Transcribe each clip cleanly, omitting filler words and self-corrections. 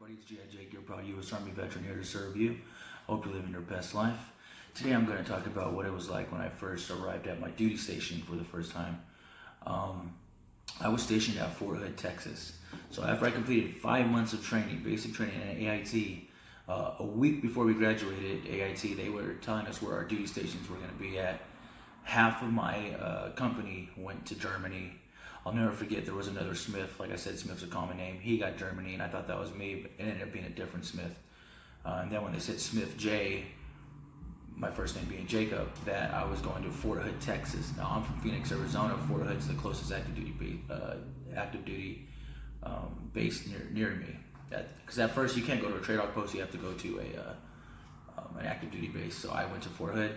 everybody, it's G.I. Jake, your proud U.S. Army veteran here to serve you. Hope you're living your best life. Today I'm going to talk about what it was like when I first arrived at my duty station for the first time. I was stationed at Fort Hood, Texas. So after I completed 5 months of training, basic training at AIT, a week before we graduated AIT, they were telling us where our duty stations were going to be at. Half of my company went to Germany. I'll never forget, there was another Smith. Like I said, Smith's a common name. He got Germany, and I thought that was me, but it ended up being a different Smith. And then when they said Smith J, my first name being Jacob, that I was going to Fort Hood, Texas. Now I'm from Phoenix, Arizona. Fort Hood's the closest active duty base near to me. Because at first you can't go to a trade-off post; you have to go to an active duty base. So I went to Fort Hood,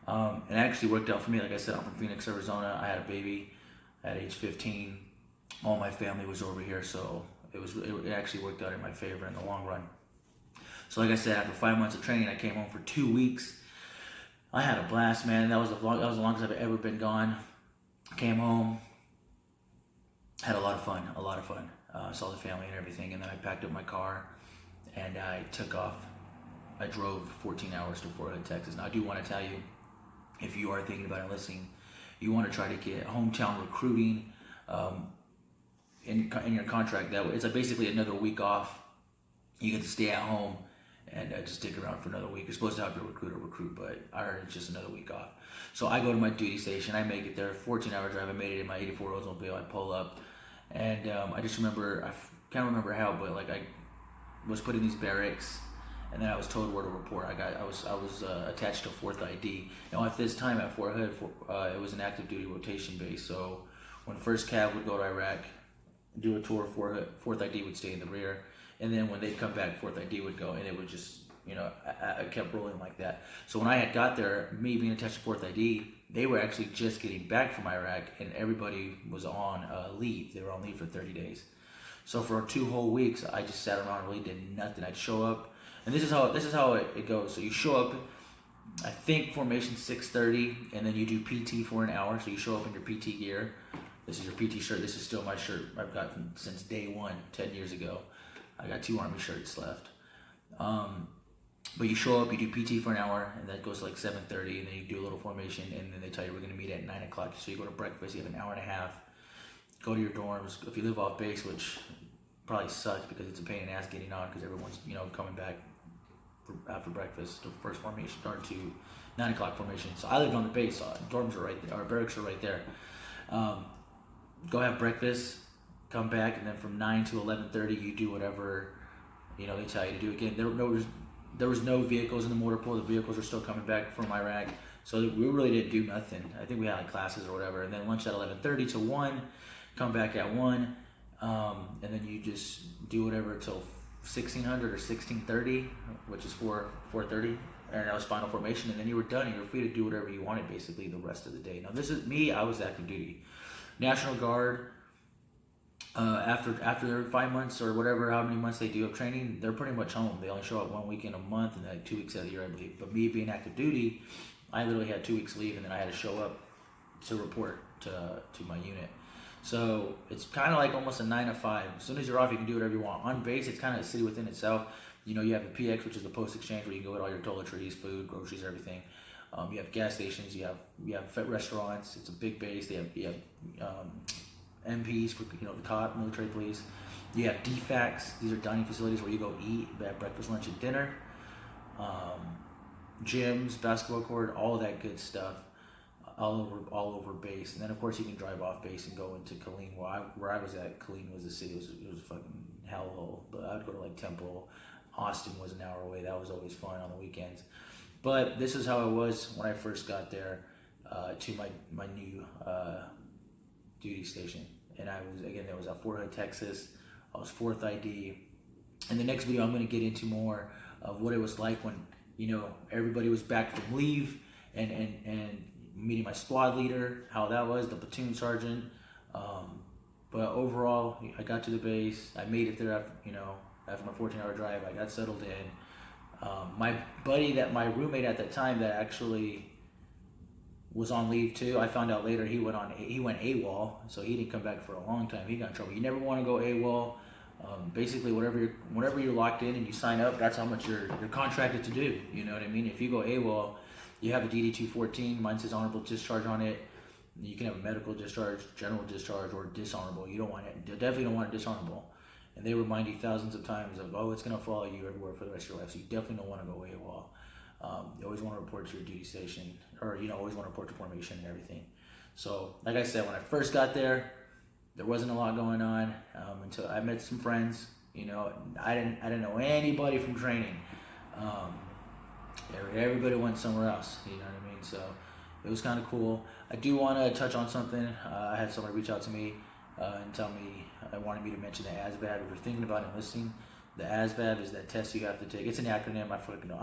and it actually worked out for me. Like I said, I'm from Phoenix, Arizona. I had a baby at age 15. All my family was over here, so it actually worked out in my favor in the long run. So like I said, after 5 months of training, I came home for 2 weeks. I had a blast, man. That was the longest I've ever been gone. Came home, had a lot of fun. Saw the family and everything, and then I packed up my car and I took off. I drove 14 hours to Fort Hood, Texas. Now I do want to tell you, if you are thinking about enlisting, you want to try to get hometown recruiting in your contract. That way, it's basically another week off. You get to stay at home and just stick around for another week. You're supposed to have your recruiter recruit, but I heard it's just another week off. So I go to my duty station. I make it there. 14-hour drive. I made it in my 84 Oldsmobile. I pull up, and I just remember, I can't remember how, but like I was put in these barracks. And then I was told where to report. I was attached to 4th ID. Now at this time at Fort Hood, it was an active duty rotation base. So when 1st Cav would go to Iraq, do a tour of Fort Hood, 4th ID would stay in the rear. And then when they'd come back, 4th ID would go, and it would just, I kept rolling like that. So when I had got there, me being attached to 4th ID, they were actually just getting back from Iraq, and everybody was on leave. They were on leave for 30 days. So for 2 whole weeks, I just sat around and really did nothing. I'd show up. And this is how it goes. So you show up, I think formation 6:30, and then you do PT for an hour. So you show up in your PT gear. This is your PT shirt. This is still my shirt I've got since day one, 10 years ago. I got 2 Army shirts left. But you show up, you do PT for an hour, and that goes to like 7:30, and then you do a little formation, and then they tell you we're going to meet at 9 o'clock. So you go to breakfast, you have an hour and a half, go to your dorms. If you live off base, which probably sucks because it's a pain in the ass getting on because everyone's coming back after breakfast to first formation or to 9 o'clock formation. So I lived on the base. So dorms are right there. Our barracks are right there. Go have breakfast, come back, and then from 9 to 11:30 you do whatever they tell you to do. Again, there was no vehicles in the mortar pool. The vehicles are still coming back from Iraq, so we really didn't do nothing. I think we had like classes or whatever, and then lunch at 11:30 to 1. Come back at 1, and then you just do whatever till 1600 or 1630, which is 4:30, and that was final formation, and then you were done, and you were free to do whatever you wanted basically the rest of the day. Now this is me. I was active duty. National Guard, after their 5 months or whatever, how many months they do of training, they're pretty much home. They only show up 1 week in a month, and like 2 weeks out of the year, I believe. But me being active duty, I literally had 2 weeks leave, and then I had to show up to report to my unit. So it's kind of like almost a 9 to 5. As soon as you're off, you can do whatever you want. On base, it's kind of a city within itself. You have the PX, which is the post exchange, where you can go get all your toiletries, food, groceries, everything. You have gas stations. You have restaurants. It's a big base. You have MPs for the COP, military police. You have DFACs. These are dining facilities where you go eat. They have breakfast, lunch, and dinner. Gyms, basketball court, all that good stuff. All over base, and then of course you can drive off base and go into Killeen. Where I was at, Killeen was a city. It was a fucking hellhole. But I would go to like Temple. Austin was an hour away. That was always fun on the weekends. But this is how it was when I first got there to my new duty station, and I was at Fort Hood, Texas. I was 4th ID. In the next video, I'm going to get into more of what it was like when everybody was back from leave and meeting my squad leader, how that was, the platoon sergeant. But overall, I got to the base. I made it there after my 14-hour drive. I got settled in. My roommate at the time that actually was on leave too, I found out later he went AWOL, so he didn't come back for a long time. He got in trouble. You never want to go AWOL. Basically, whenever you're locked in and you sign up, that's how much you're contracted to do. You know what I mean? If you go AWOL, you have a DD 214. Mine says honorable discharge on it. You can have a medical discharge, general discharge, or dishonorable. You don't want it. Definitely don't want it dishonorable. And they remind you thousands of times of, oh, it's going to follow you everywhere for the rest of your life. So you definitely don't want to go AWOL. You always want to report to your duty station, or always want to report to formation and everything. So, like I said, when I first got there wasn't a lot going on until I met some friends. I didn't know anybody from training. Everybody went somewhere else. You know what I mean? So it was kind of cool. I do want to touch on something. I had somebody reach out to me and tell me I wanted me to mention the asvab. If you're thinking about enlisting, the asvab is that test you have to take. It's an acronym. I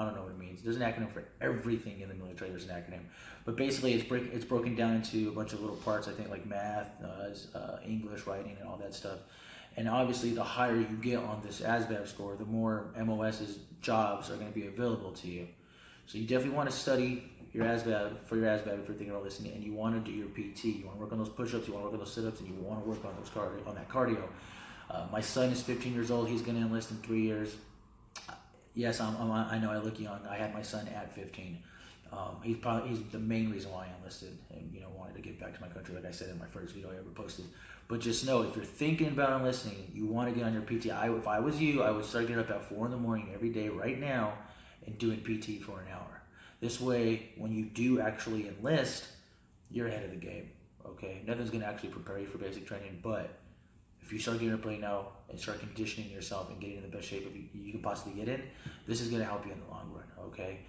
don't know what it means. There's an acronym for everything in the military. There's an acronym, but basically it's broken down into a bunch of little parts. I think like math, English, writing, and all that stuff. And obviously, the higher you get on this asvab score, the more MOS's jobs are going to be available to you. So you definitely want to study your asvab if you're thinking about listening, and you want to do your PT. You want to work on those push-ups, you want to work on those sit-ups, and you want to work on that cardio. My son is 15 years old. He's going to enlist in 3 years. Yes, I know I look young. I had my son at 15. He's the main reason why I enlisted, and wanted to get back to my country, like I said in my first video I ever posted. But just know, if you're thinking about enlisting, you want to get on your PT. If I was you, I would start getting up at 4 in the morning every day right now and doing PT for an hour. This way, when you do actually enlist, you're ahead of the game. Okay, nothing's going to actually prepare you for basic training, but if you start getting up right now and start conditioning yourself and getting in the best shape you can possibly get in, this is going to help you in the long run. Okay,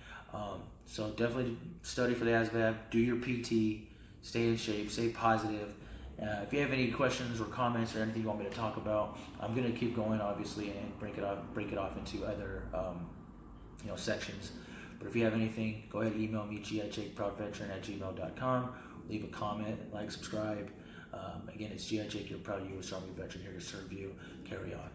so definitely study for the ASVAB, do your PT, stay in shape, stay positive. If you have any questions or comments or anything you want me to talk about, I'm going to keep going, obviously, and break it off into other sections. But if you have anything, go ahead and email me, gijakeproudveteran@gmail.com. Leave a comment, like, subscribe. Again, it's G.I. Jake, your proud U.S. Army veteran, here to serve you. Carry on.